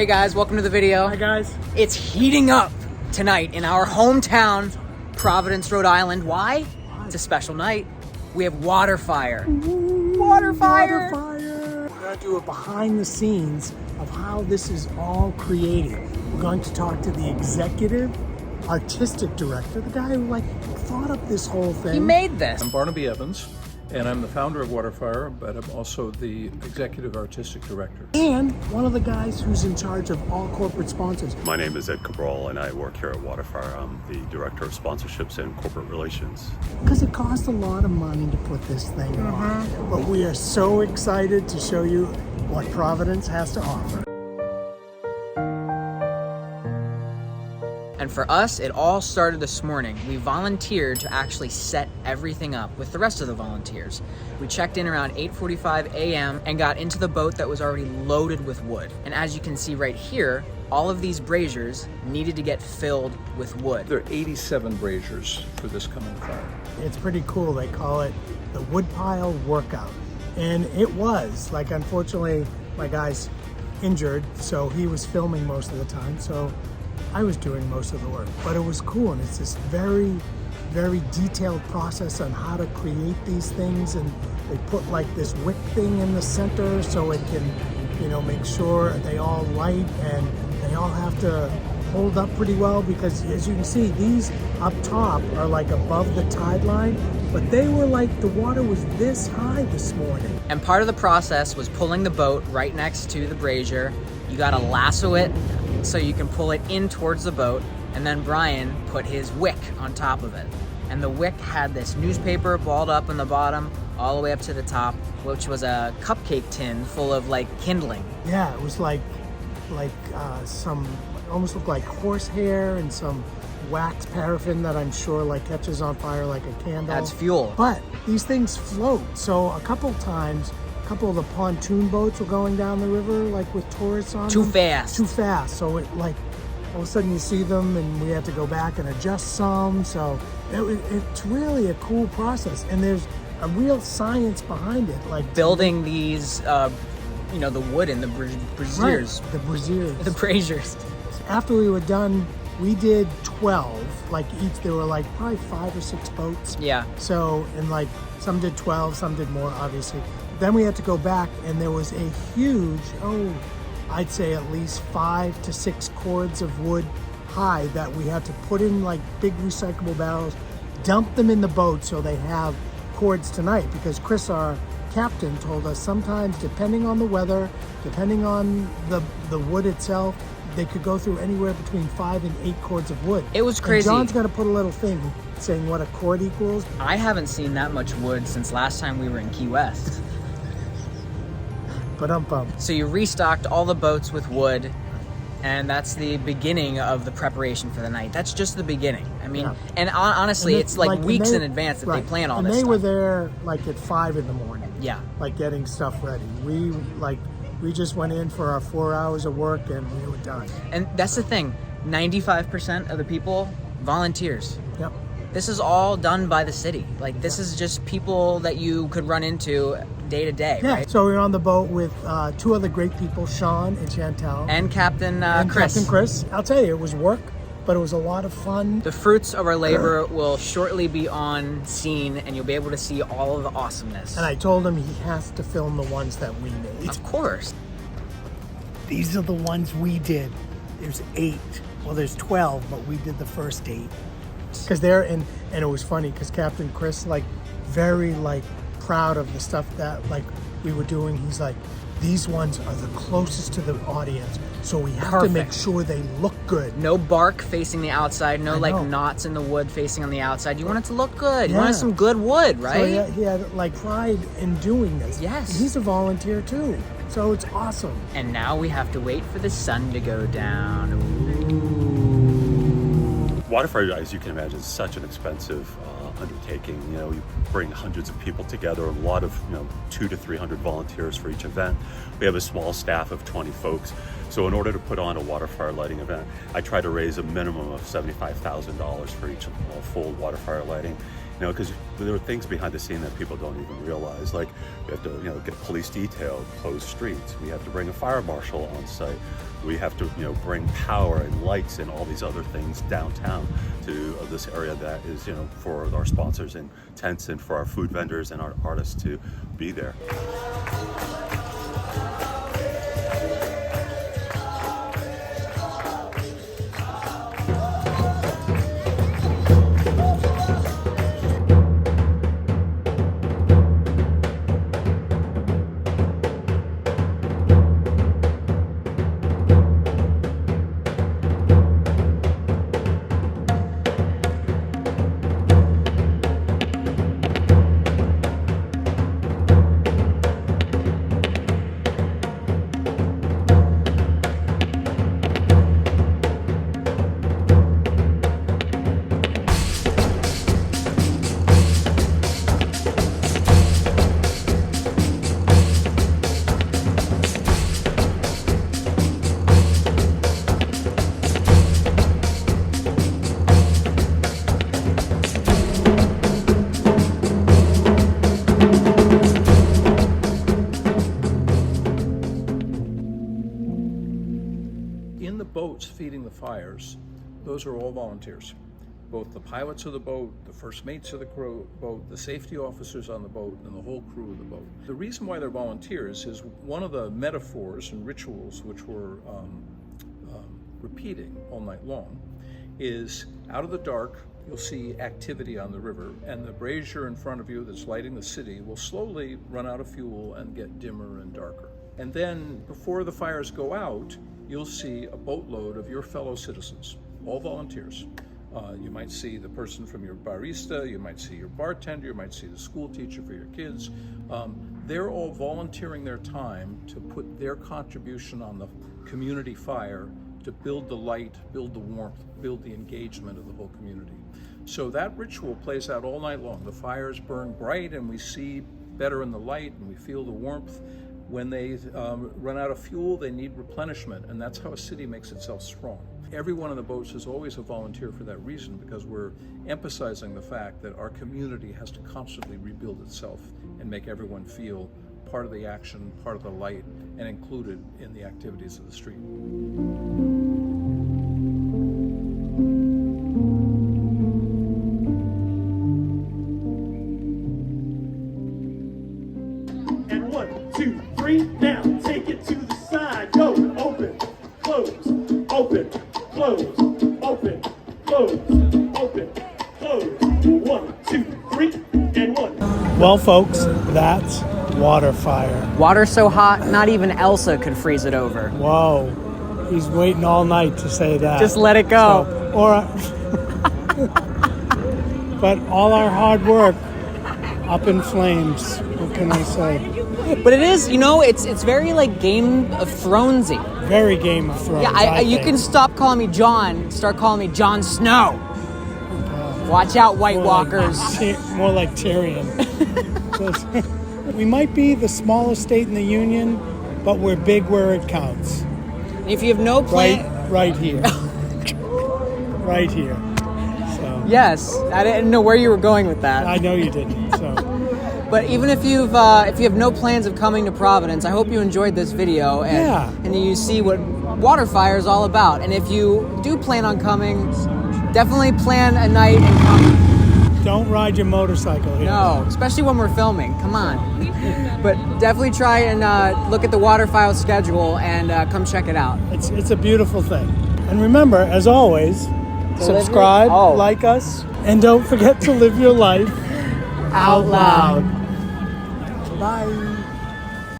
Hey guys, welcome to the video. Hi guys. It's heating up tonight in our hometown, Providence, Rhode Island. Why? It's a special night. We have WaterFire. WaterFire! We're going to do a behind the scenes of how this is all created. We're going to talk to the executive artistic director, the guy who thought up this whole thing. He made this. I'm Barnaby Evans, and I'm the founder of WaterFire, but I'm also the executive artistic director. And one of the guys who's in charge of all corporate sponsors. My name is Ed Cabral, and I work here at WaterFire. I'm the director of sponsorships and corporate relations. Because it costs a lot of money to put this thing on. But we are so excited to show you what Providence has to offer. And for us, it all started this morning. We volunteered to actually set everything up with the rest of the volunteers. We checked in around 8:45 a.m. and got into the boat that was already loaded with wood. And as you can see right here, all of these braziers needed to get filled with wood. There are 87 braziers for this coming fire. It's pretty cool. They call it the woodpile workout. And it was, unfortunately, my guy's injured, so he was filming most of the time. So I was doing most of the work, but it was cool. And it's this very, very detailed process on how to create these things. And they put this wick thing in the center so it can, make sure they all light and they all have to hold up pretty well, because as you can see, these up top are above the tide line, but they were the water was this high this morning. And part of the process was pulling the boat right next to the brazier. You gotta lasso it so you can pull it in towards the boat, and then Brian put his wick on top of it. And the wick had this newspaper balled up in the bottom all the way up to the top, which was a cupcake tin full of kindling. Yeah, it was some, almost looked like horsehair and some wax paraffin that I'm sure catches on fire like a candle. That's fuel. But these things float. So a couple times, a couple of the pontoon boats were going down the river with tourists on Too them. fast. Too fast. So it all of a sudden you see them and we had to go back and adjust some. So it's really a cool process. And there's a real science behind it. Building these, the wood in the braziers. Right, the braziers. The braziers. After we were done, we did 12, each, there were probably 5 or 6 boats. Yeah. So, and some did 12, some did more, obviously. Then we had to go back, and there was a huge, I'd say at least 5 to 6 cords of wood high that we had to put in big recyclable barrels, dump them in the boat so they have cords tonight, because Chris, our captain, told us sometimes, depending on the weather, depending on the wood itself, they could go through anywhere between 5 and 8 cords of wood. It was crazy. And John's got to put a little thing saying what a cord equals. I haven't seen that much wood since last time we were in Key West. But So you restocked all the boats with wood, and that's the beginning of the preparation for the night. That's just the beginning. I mean, Yeah. and honestly, And it's weeks in advance that they plan all and this they stuff. were there at 5 in the morning. Yeah. Getting stuff ready. We just went in for our 4 hours of work and we were done. And that's the thing, 95% of the people, volunteers. Yep. This is all done by the city. This is just people that you could run into day to day, Yeah. right? So we were on the boat with 2 other great people, Sean and Chantel. And Captain and Chris. Captain Chris. I'll tell you, it was work, but it was a lot of fun. The fruits of our labor will shortly be on scene, and you'll be able to see all of the awesomeness. And I told him he has to film the ones that we made. Of course. These are the ones we did. There's 8. Well, there's 12, but we did the first 8. Because and it was funny because Captain Chris, very proud of the stuff that we were doing. He's these ones are the closest to the audience, so we have to make sure they look good. No bark facing the outside, no knots in the wood facing on the outside. You want it to look good. You Yeah. wanted some good wood, right? So he had pride in doing this. Yes. And he's a volunteer too, so it's awesome. And now we have to wait for the sun to go down. WaterFire, as you can imagine, is such an expensive undertaking. You bring hundreds of people together, a lot of 200 to 300 volunteers for each event. We have a small staff of 20 folks. So in order to put on a WaterFire lighting event, I try to raise a minimum of $75,000 for each full WaterFire lighting. You know, because there are things behind the scene that people don't even realize. Like we have to, you know, get police detail, close streets. We have to bring a fire marshal on site. We have to, you know, bring power and lights and all these other things downtown to this area that is, you know, for our sponsors and tents and for our food vendors and our artists to be there. In the boats feeding the fires, those are all volunteers. Both the pilots of the boat, the first mates of the boat, the safety officers on the boat, and the whole crew of the boat. The reason why they're volunteers is one of the metaphors and rituals which we're repeating all night long is out of the dark, you'll see activity on the river, and the brazier in front of you that's lighting the city will slowly run out of fuel and get dimmer and darker. And then before the fires go out, you'll see a boatload of your fellow citizens, all volunteers. You might see the person from your barista, you might see your bartender, you might see the school teacher for your kids. They're all volunteering their time to put their contribution on the community fire to build the light, build the warmth, build the engagement of the whole community. So that ritual plays out all night long. The fires burn bright and we see better in the light and we feel the warmth. When they run out of fuel, they need replenishment, and that's how a city makes itself strong. Every one of the boats is always a volunteer for that reason, because we're emphasizing the fact that our community has to constantly rebuild itself and make everyone feel part of the action, part of the light, and included in the activities of the street. And 1, 2, 3, now take it to the side. Go, open, close, open, close, open, close, open, close. 1, 2, 3, and 1. Well, folks, that's WaterFire. Water so hot, not even Elsa could freeze it over. Whoa, he's waiting all night to say that. Just let it go. But all our hard work up in flames. What can I say? But it is, you know, it's very like Game of Thronesy. Very Game of Thrones. Yeah, you can stop calling me Jon, start calling me Jon Snow. Watch out, White Walkers. More like Tyrion. We might be the smallest state in the union, but we're big where it counts. If you have no plan, right here, right here. So yes, I didn't know where you were going with that. I know you didn't. So, but even if you have no plans of coming to Providence, I hope you enjoyed this video and you see what WaterFire is all about. And if you do plan on coming, definitely plan a night and come. Don't ride your motorcycle here. No, especially when we're filming. Come on. But definitely try and look at the WaterFire schedule and come check it out. It's a beautiful thing. And remember, as always, subscribe, like us, and don't forget to live your life out loud. Bye.